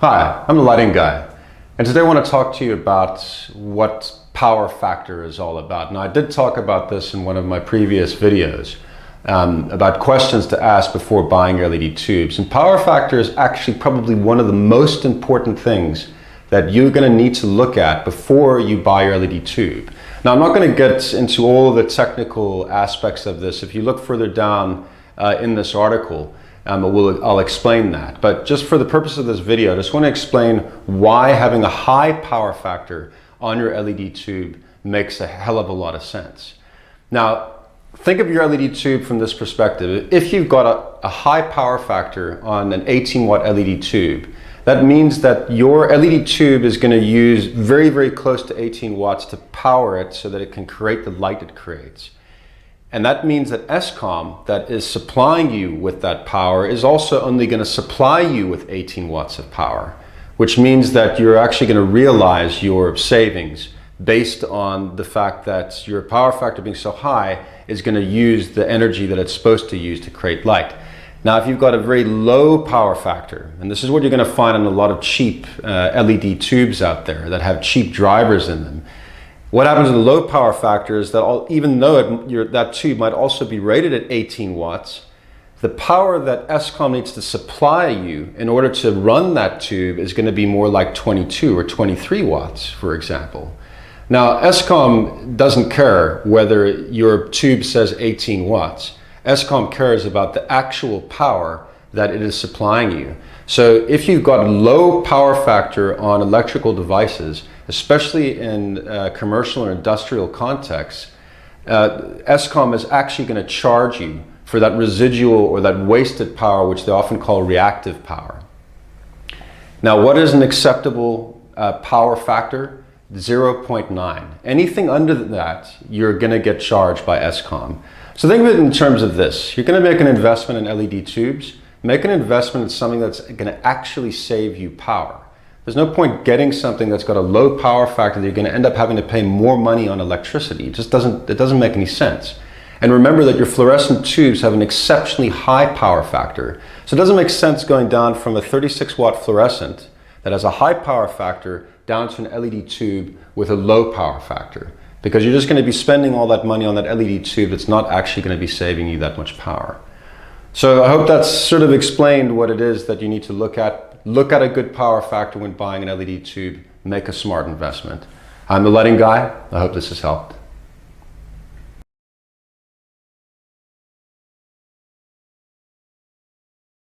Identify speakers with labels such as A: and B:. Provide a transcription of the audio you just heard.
A: Hi, I'm the lighting guy, and today I want to talk to you about what power factor is all about. Now, I did talk about this in one of my previous videos about questions to ask before buying your LED tubes. And power factor is actually probably one of the most important things that you're going to need to look at before you buy your LED tube. Now, I'm not going to get into all the technical aspects of this. If you look further down in this article, I'll explain that. But just for the purpose of this video, I just want to explain why having a high power factor on your LED tube makes a hell of a lot of sense. Now, think of your LED tube from this perspective. If you've got a high power factor on an 18 watt LED tube, that means that your LED tube is going to use very, very close to 18 watts to power it so that it can create the light it creates. And that means that Eskom, that is supplying you with that power, is also only going to supply you with 18 watts of power, which means that you're actually going to realize your savings based on the fact that your power factor being so high is going to use the energy that it's supposed to use to create light. Now, if you've got a very low power factor, and this is what you're going to find on a lot of cheap LED tubes out there that have cheap drivers in them, what happens with a low power factor is that even though that tube might also be rated at 18 watts, the power that Eskom needs to supply you in order to run that tube is going to be more like 22 or 23 watts, for example. Now, Eskom doesn't care whether your tube says 18 watts. Eskom cares about the actual power that it is supplying you. So if you've got a low power factor on electrical devices, especially in commercial or industrial contexts, Eskom is actually going to charge you for that residual or that wasted power, which they often call reactive power. Now, what is an acceptable power factor? 0.9. Anything under that, you're going to get charged by Eskom. So think of it in terms of this. You're going to make an investment in LED tubes. Make an investment in something that's going to actually save you power. There's no point getting something that's got a low power factor that you're going to end up having to pay more money on electricity. It doesn't make any sense. And remember that your fluorescent tubes have an exceptionally high power factor. So it doesn't make sense going down from a 36 watt fluorescent that has a high power factor down to an LED tube with a low power factor, because you're just going to be spending all that money on that LED tube that's not actually going to be saving you that much power. So I hope that's sort of explained what it is that you need to look at. Look at a good power factor when buying an LED tube. Make a smart investment. I'm the lighting guy. I hope this has helped.